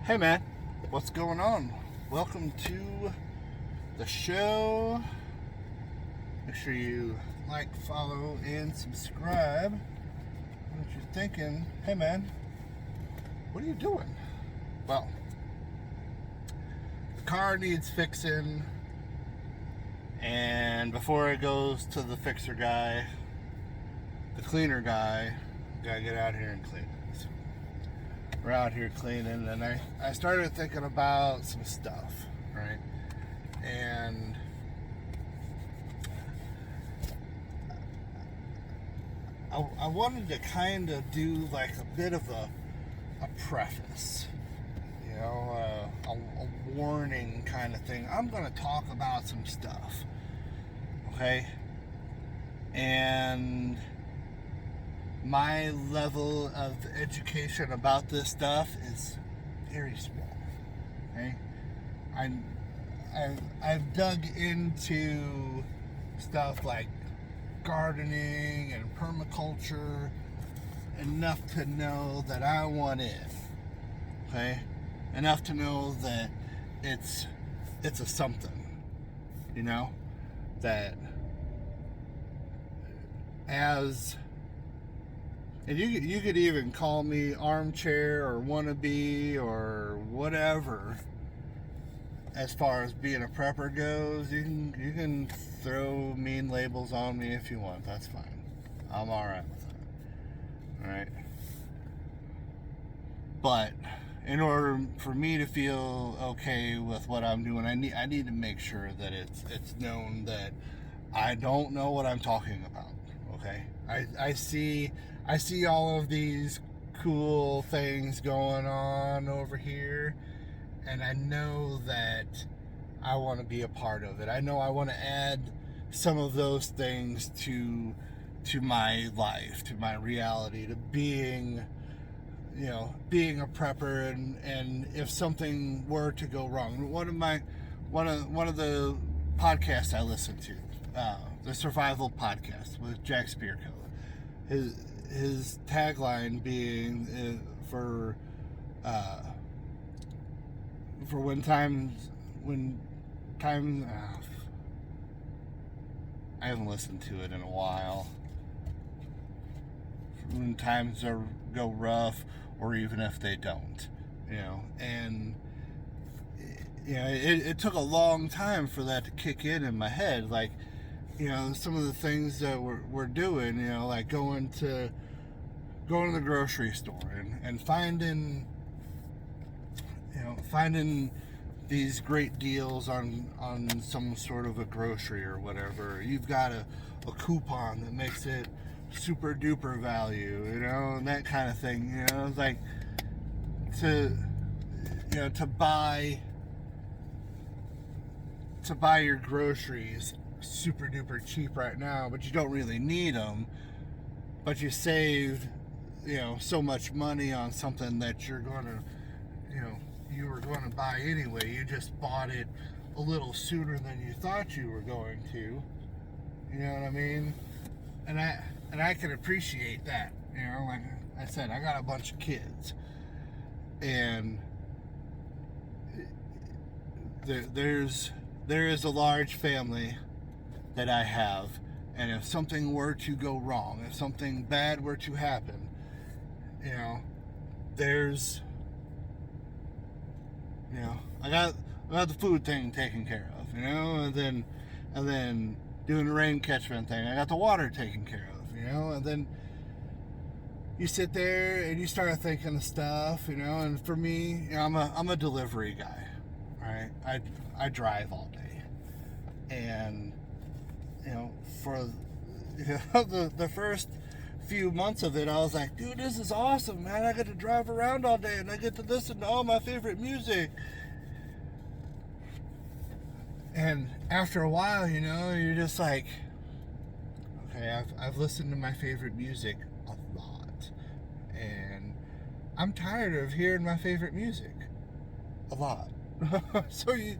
Hey man, what's going on? Welcome to the show. Make sure you like, follow, and subscribe. What you're thinking, hey man, what are you doing? Well, the car needs fixing, and before it goes to the fixer guy, the cleaner guy, gotta get out here and clean it. So we're out here cleaning, and I started thinking about some stuff, right? And I wanted to kind of do like a bit of a preface, you know, a warning kind of thing. I'm going to talk about some stuff, okay? And my level of education about this stuff is very small. Okay, I've dug into stuff like gardening and permaculture enough to know that I want in. Okay, enough to know that it's a something. You know, that as and you could even call me armchair or wannabe or whatever. As far as being a prepper goes, you can throw mean labels on me if you want. That's fine. I'm all right with that. All right. But in order for me to feel okay with what I'm doing, I need to make sure that it's known that I don't know what I'm talking about. Okay. I see all of these cool things going on over here, and I know that I want to be a part of it. I know I want to add some of those things to my life, to my reality, to being a prepper, and if something were to go wrong. One of the podcasts I listen to, the Survival Podcast with Jack Spirko. His tagline being for when times I haven't listened to it in a while. When times go rough, or even if they don't, and it took a long time for that to kick in my head. Like, some of the things that we're doing, like going to the grocery store and finding these great deals on some sort of a grocery or whatever. You've got a coupon that makes it super duper value, and that kind of thing. It's like to buy your groceries super duper cheap right now, but you don't really need them, but you saved so much money on something that you were going to buy anyway. You just bought it a little sooner than you thought you were going to. You know what I mean? And I can appreciate that. Like I said, I got a bunch of kids, and there is a large family that I have, and if something were to go wrong, if something bad were to happen, there's I got the food thing taken care of, and then doing the rain catchment thing, I got the water taken care of, and then you sit there and you start thinking of stuff, and for me, I'm a delivery guy, right? I drive all day, and for the first few months of it, I was like, dude, this is awesome, man. I get to drive around all day and I get to listen to all my favorite music. And after a while, you're just like, okay, I've listened to my favorite music a lot, and I'm tired of hearing my favorite music a lot. So you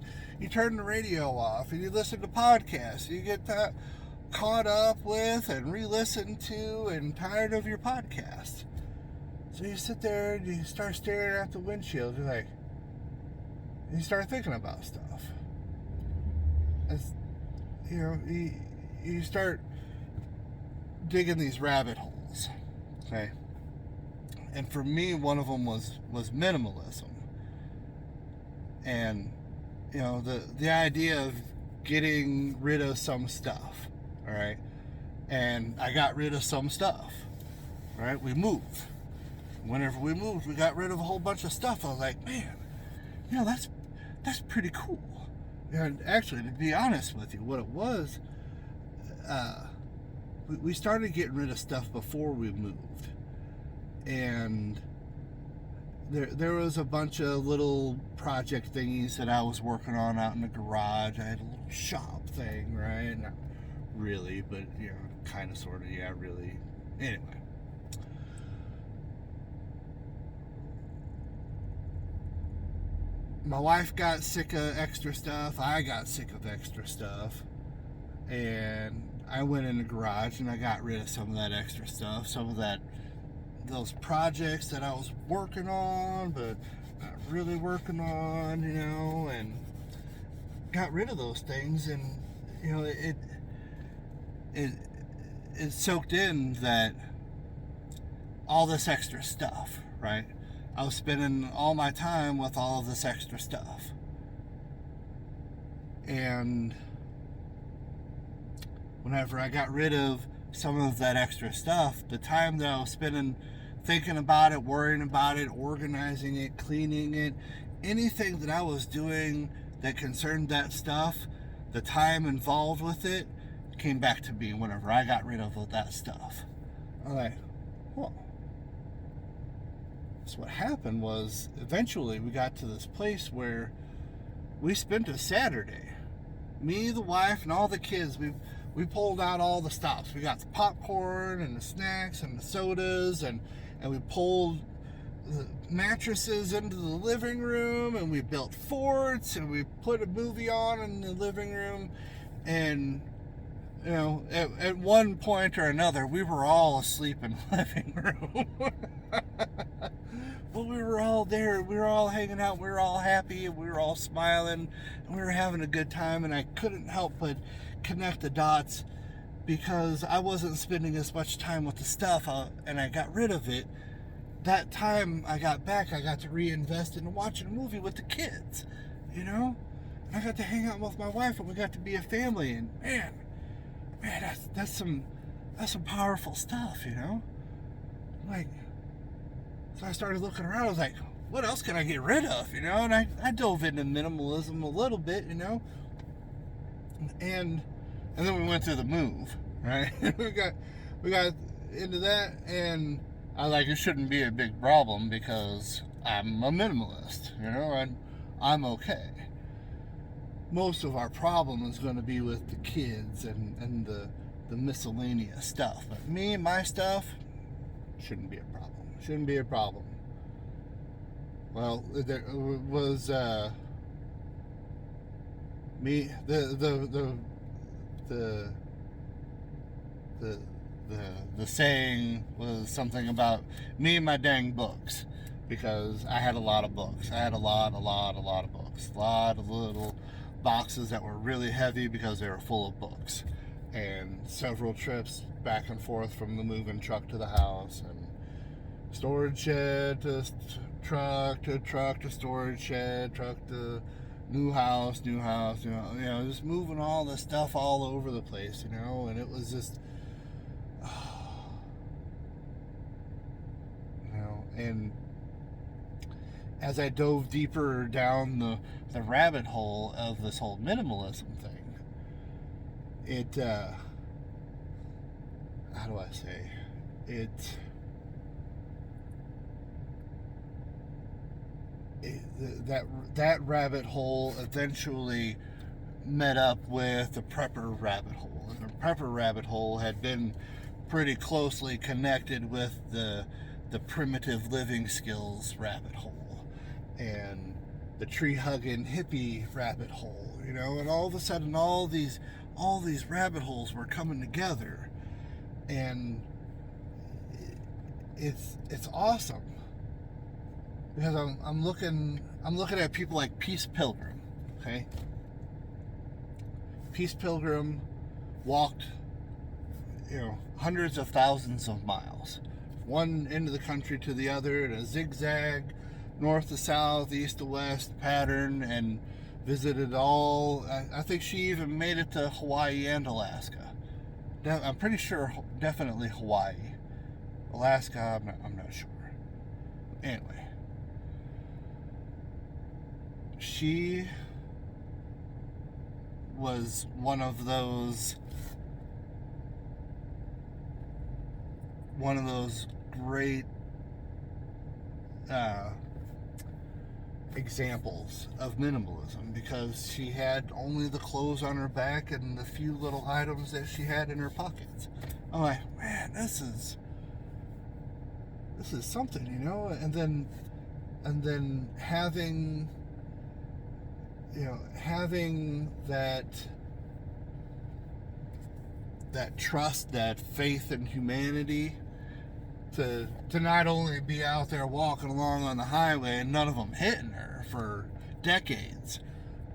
turn the radio off and you listen to podcasts. You get that caught up with and re-listened to and tired of your podcast. So you sit there and you start staring at the windshield. You're like, you start thinking about stuff. As you know, you start digging these rabbit holes. Okay. And for me, one of them was minimalism. And you know, the idea of getting rid of some stuff. All right. And I got rid of some stuff. All right. We moved. Whenever we moved, we got rid of a whole bunch of stuff. I was like, man, you know, that's pretty cool. And actually, to be honest with you, what it was, we started getting rid of stuff before we moved. And there was a bunch of little project thingies that I was working on out in the garage. I had a little shop thing, right? Not really, but, you know, kind of, sort of, yeah, really. Anyway. My wife got sick of extra stuff. I got sick of extra stuff. And I went in the garage and I got rid of some of that extra stuff. Some of those projects that I was working on, but not really working on, you know, and got rid of those things. And, you know, it soaked in that all this extra stuff, right? I was spending all my time with all of this extra stuff. And whenever I got rid of some of that extra stuff, the time that I was spending thinking about it, worrying about it, organizing it, cleaning it, anything that I was doing that concerned that stuff, the time involved with it came back to me whenever I got rid of that stuff. I'm like, well, so what happened was eventually we got to this place where we spent a Saturday. Me, the wife, and all the kids, we pulled out all the stops. We got the popcorn and the snacks and the sodas, and we pulled the mattresses into the living room, and we built forts, and we put a movie on in the living room. And you know, at one point or another, we were all asleep in the living room. But we were all there. We were all hanging out. We were all happy. We were all smiling. And we were having a good time. And I couldn't help but connect the dots because I wasn't spending as much time with the stuff and I got rid of it. That time I got back, I got to reinvest in watching a movie with the kids, you know? And I got to hang out with my wife and we got to be a family. And man, that's some powerful stuff, you know? Like, so I started looking around. I was like, what else can I get rid of, you know? And I dove into minimalism a little bit, you know? And then we went through the move, right? we got into that, and I was like, it shouldn't be a big problem because I'm a minimalist, you know, and I'm okay. Most of our problem is going to be with the kids and the miscellaneous stuff. But me and my stuff shouldn't be a problem. Shouldn't be a problem. Well, there was me the saying was something about me and my dang books, because I had a lot of books. I had a lot of books. A lot of little boxes that were really heavy because they were full of books. And several trips back and forth from the moving truck to the house, and storage shed to truck to storage shed, truck to new house, you know, just moving all this stuff all over the place, you know, and it was just, you know, and as I dove deeper down the rabbit hole of this whole minimalism thing, it, how do I say, that rabbit hole eventually met up with the prepper rabbit hole. And the prepper rabbit hole had been pretty closely connected with the primitive living skills rabbit hole and the tree hugging hippie rabbit hole, you know, and all of a sudden all these rabbit holes were coming together, and it's awesome. because I'm looking at people like Peace Pilgrim. Okay, Peace Pilgrim walked, hundreds of thousands of miles, one end of the country to the other, in a zigzag, north to south, east to west pattern, and visited all. I think she even made it to Hawaii and Alaska. I'm pretty sure, definitely Hawaii. Alaska, I'm not sure. Anyway, she was one of those great examples of minimalism, because she had only the clothes on her back and the few little items that she had in her pockets. I'm like, man, this is something, and then having that trust, that faith in humanity, to not only be out there walking along on the highway and none of them hitting her for decades,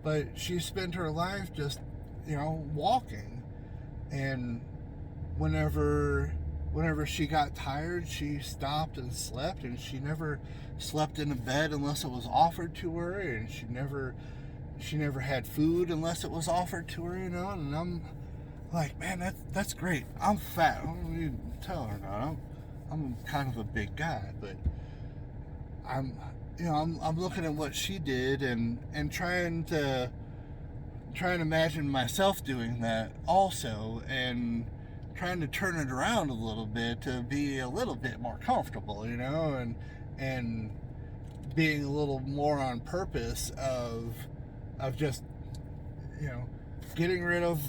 but she spent her life just walking, and whenever she got tired, she stopped and slept, and she never slept in a bed unless it was offered to her, and she never had food unless it was offered to her, and I'm like, man, that's great. I'm fat. I don't need to tell her not. I'm kind of a big guy, but I'm looking at what she did, and trying to imagine myself doing that also, and trying to turn it around a little bit to be a little bit more comfortable, and being a little more on purpose of just getting rid of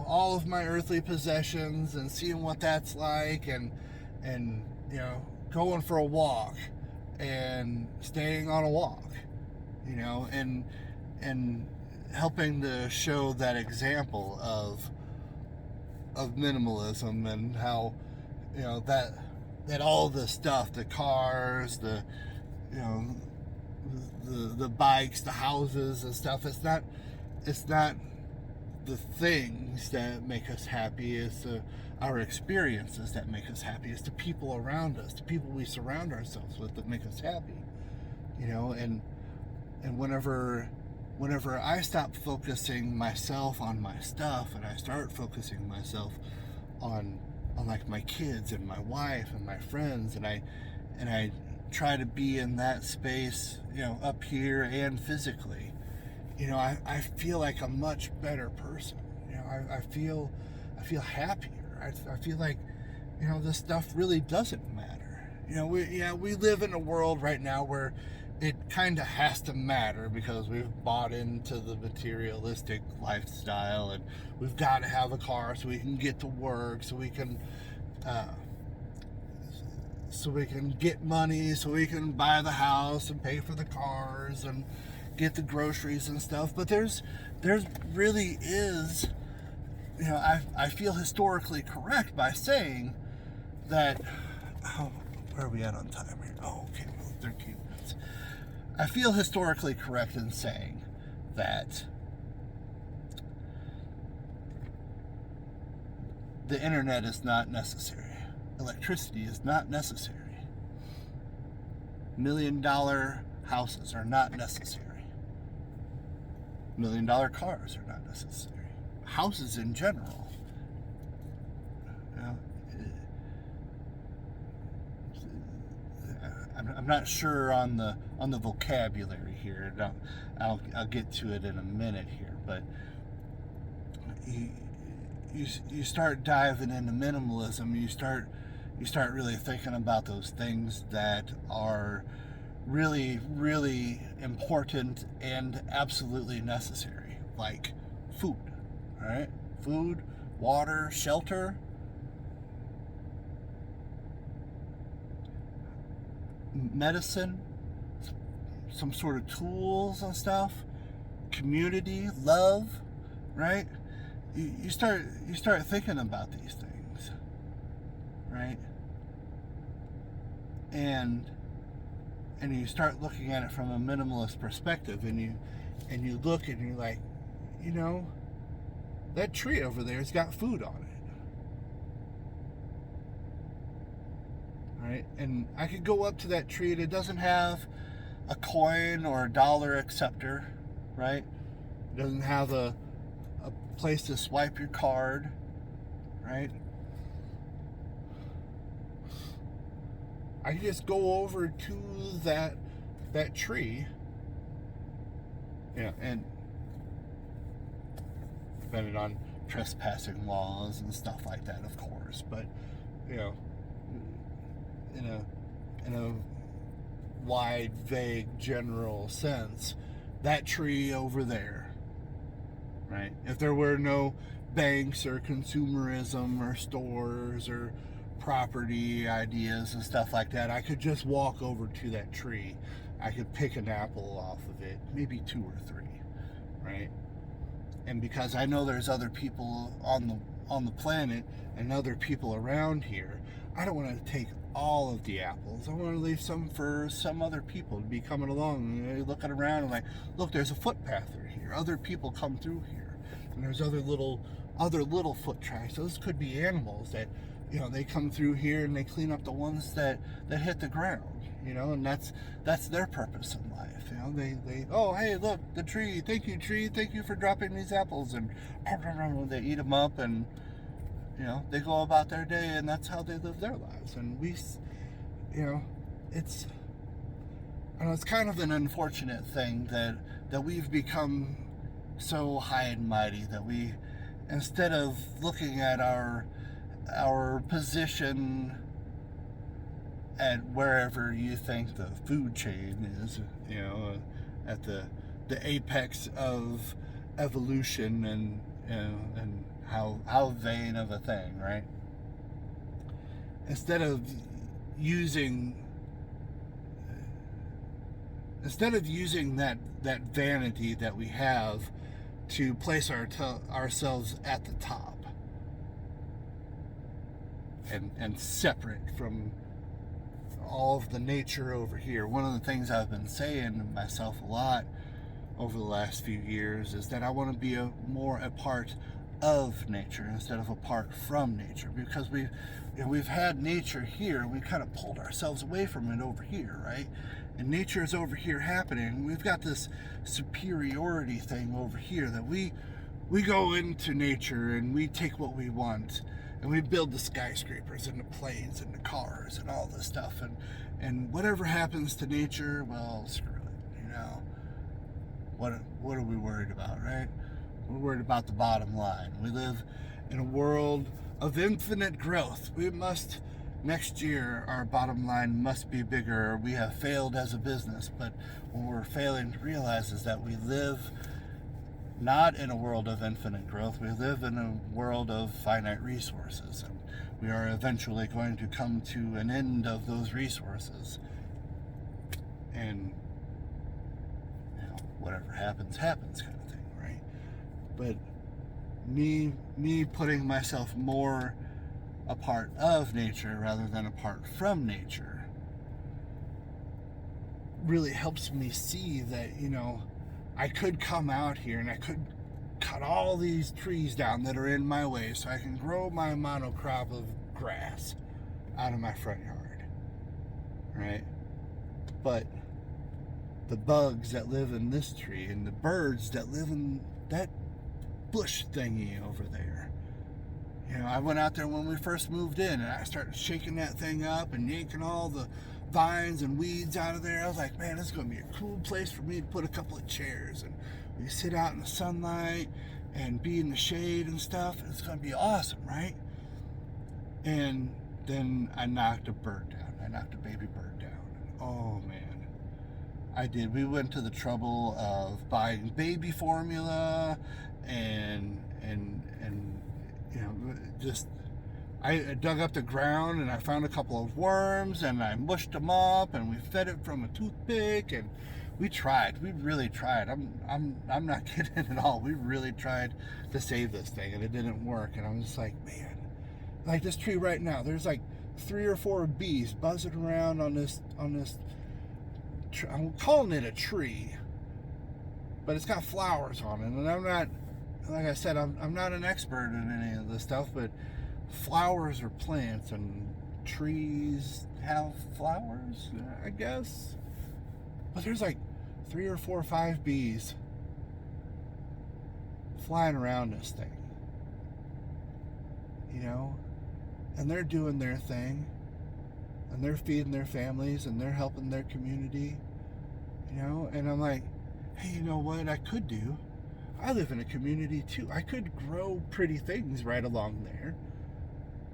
all of my earthly possessions, and seeing what that's like, and going for a walk and staying on a walk, and helping to show that example of minimalism, and how that all the stuff, the cars, the bikes, the houses and stuff, it's not the things that make us happy. It's our experiences that make us happy. It's the people around us, the people we surround ourselves with, that make us happy. And whenever I stop focusing myself on my stuff, and I start focusing myself on like my kids and my wife and my friends, and I try to be in that space, up here and physically, I feel like a much better person. I feel happier. I feel like, this stuff really doesn't matter. We live in a world right now where it kind of has to matter, because we've bought into the materialistic lifestyle, and we've got to have a car so we can get to work, so we can get money, so we can buy the house and pay for the cars and get the groceries and stuff. But there's really is, I feel historically correct by saying that, where are we at on time here? Oh, okay, 13 minutes. I feel historically correct in saying that the internet is not necessary. Electricity is not necessary. $1 million houses are not necessary. $1 million cars are not necessary. Houses in general. I'm not sure on the vocabulary here. I'll get to it in a minute here, but you start diving into minimalism. You start really thinking about those things that are really, really important and absolutely necessary, like food. All right, food, water, shelter. Medicine, some sort of tools and stuff, community, love, right? You start thinking about these things, right? And and you start looking at it from a minimalist perspective, and you look and you're like, you know, that tree over there's got food on it, right? And I could go up to that tree and it doesn't have a coin or a dollar acceptor, right? It doesn't have a place to swipe your card, right? I can just go over to that tree, and depending on trespassing laws and stuff like that, of course, but in a wide, vague, general sense, that tree over there, right? If there were no banks or consumerism or stores or property ideas and stuff like that, I could just walk over to that tree. I could pick an apple off of it, maybe 2 or 3, right? And because I know there's other people on the planet and other people around here, I don't want to take all of the apples. I want to leave some for some other people to be coming along, looking around and like, look, there's a footpath through here. Other people come through here, and there's other little foot tracks. Those could be animals that, they come through here and they clean up the ones that hit the ground, and that's their purpose in life. They oh, hey, look, the tree, thank you for dropping these apples, and they eat them up, and they go about their day, and that's how they live their lives. And we, it's kind of an unfortunate thing that we've become so high and mighty that we, instead of looking at our position at wherever you think the food chain is, at the apex of evolution, and how vain of a thing, right? Instead of using that vanity that we have to place ourselves at the top and separate from all of the nature over here. One of the things I've been saying to myself a lot over the last few years is that I want to be more a part of nature instead of apart from nature, because we've had nature here, we kind of pulled ourselves away from it over here, right? And nature is over here happening. We've got this superiority thing over here that we go into nature and we take what we want, and we build the skyscrapers and the planes and the cars and all this stuff, and whatever happens to nature, well, screw it, what are we worried about, right? We're worried about the bottom line. We live in a world of infinite growth. Next year, our bottom line must be bigger. We have failed as a business, but what we're failing to realize is that we live not in a world of infinite growth. We live in a world of finite resources, and we are eventually going to come to an end of those resources. And whatever happens kind of thing, right? But me putting myself more a part of nature rather than apart from nature really helps me see that, I could come out here and I could cut all these trees down that are in my way so I can grow my monocrop of grass out of my front yard, right? But the bugs that live in this tree and the birds that live in that bush thingy over there, I went out there when we first moved in and I started shaking that thing up and yanking all the vines and weeds out of there. I was like, man, this is going to be a cool place for me to put a couple of chairs, and we sit out in the sunlight and be in the shade and stuff. It's going to be awesome, right? And then I knocked a bird down. I knocked a baby bird down. Oh, man. I did. We went to the trouble of buying baby formula and I dug up the ground and I found a couple of worms and I mushed them up and we fed it from a toothpick, and we really tried. I'm not kidding at all. We really tried to save this thing and it didn't work. And I'm just like, man, like this tree right now, there's like 3 or 4 bees buzzing around on this I'm calling it a tree, but it's got flowers on it. And I'm not, like I said, I'm not an expert in any of this stuff, but flowers are plants and trees have flowers, I guess. But there's like 3 or 4 or 5 bees flying around this thing, you know, and they're doing their thing, and they're feeding their families, and they're helping their community, you know. And I'm like, hey, you know what I could do? I live in a community too. I could grow pretty things right along there,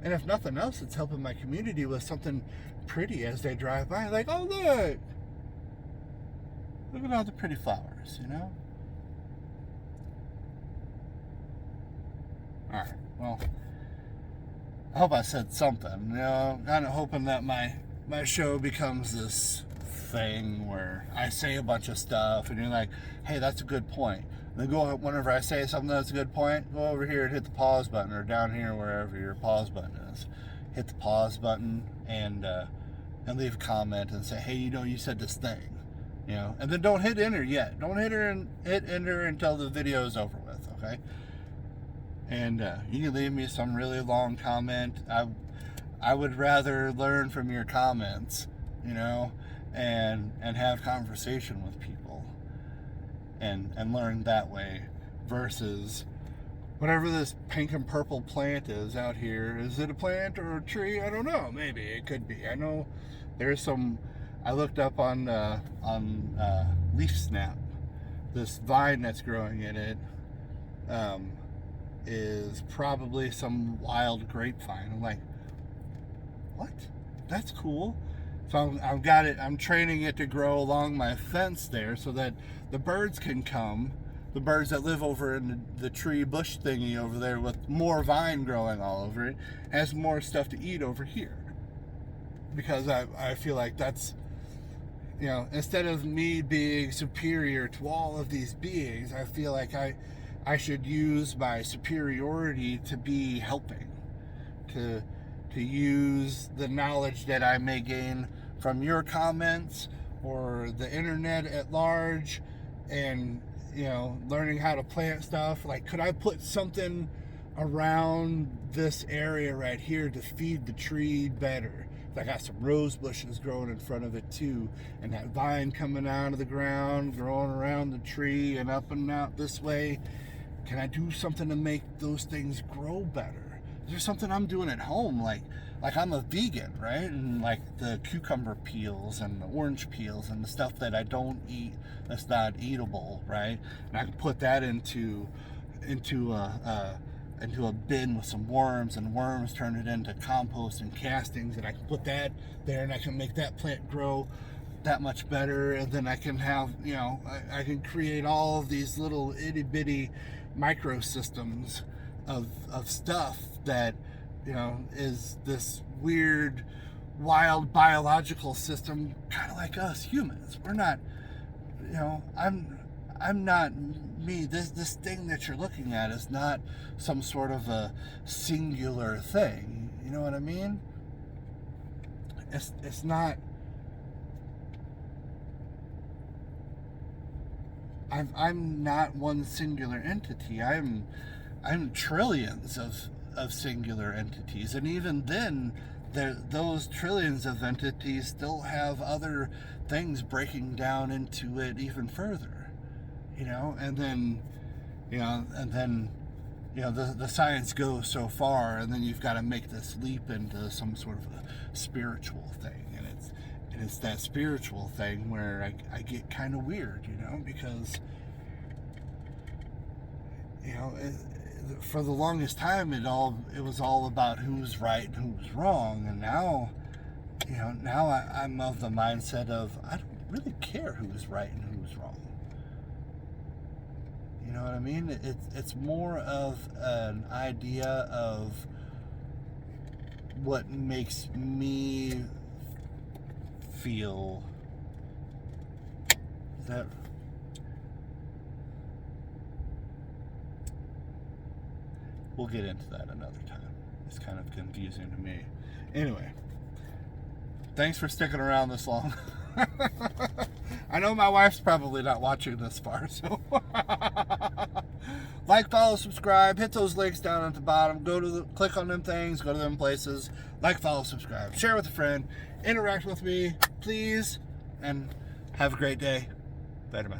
and if nothing else, it's helping my community with something pretty as they drive by. Like, oh, look at all the pretty flowers, you know. All right, well, I hope I said something. You know, I'm kind of hoping that my show becomes this thing where I say a bunch of stuff and you're like, hey, that's a good point. And then go, whenever I say something that's a good point, go over here and hit the pause button, or down here wherever your pause button is. Hit the pause button and leave a comment and say, hey, you know, you said this thing, you know. And then don't hit enter yet. Don't hit enter until the video is over with, okay? And you can leave me some really long comment. I would rather learn from your comments, you know, and have conversation with people and learn that way, versus whatever this pink and purple plant is out here. Is it a plant or a tree? I don't know. Maybe it could be. I know there's some. I looked up on Leaf Snap. This vine that's growing in it is probably some wild grapevine. I'm like, what? That's cool. So I've got it. I'm training it to grow along my fence there, so that the birds can come. The birds that live over in the tree bush thingy over there with more vine growing all over it has more stuff to eat over here. Because I feel like that's, you know, instead of me being superior to all of these beings, I feel like I should use my superiority to be helping, to use the knowledge that I may gain from your comments or the internet at large, and, you know, learning how to plant stuff. Like, could I put something around this area right here to feed the tree better? I got some rose bushes growing in front of it too, and that vine coming out of the ground, growing around the tree and up and out this way. Can I do something to make those things grow better? Is there something I'm doing at home? Like I'm a vegan, right? And like the cucumber peels and the orange peels and the stuff that I don't eat, that's not eatable, right? And I can put that into a bin with some worms, and worms turn it into compost and castings, and I can put that there, and I can make that plant grow that much better. And then I can have, you know, I can create all of these little itty-bitty microsystems of stuff that, you know, is this weird, wild biological system, kind of like us humans. We're not, you know, I'm not me. This thing that you're looking at is not some sort of a singular thing. You know what I mean? It's not. I'm not one singular entity. I'm trillions of singular entities, and even then, those trillions of entities still have other things breaking down into it even further, you know. And then, you know, the science goes so far, and then you've got to make this leap into some sort of a spiritual thing, and it's that spiritual thing where I get kind of weird, you know, because, you know, for the longest time it was all about who's right and who's wrong, and now, you know, I'm of the mindset of I don't really care who's right and who's wrong. You know what I mean? It's more of an idea of what makes me feel. Is that? We'll get into that another time. It's kind of confusing to me. Anyway, thanks for sticking around this long. I know my wife's probably not watching this far, so like, follow, subscribe, hit those links down at the bottom. Click on them things, go to them places. Like, follow, subscribe, share with a friend, interact with me, please, and have a great day. Later, bye.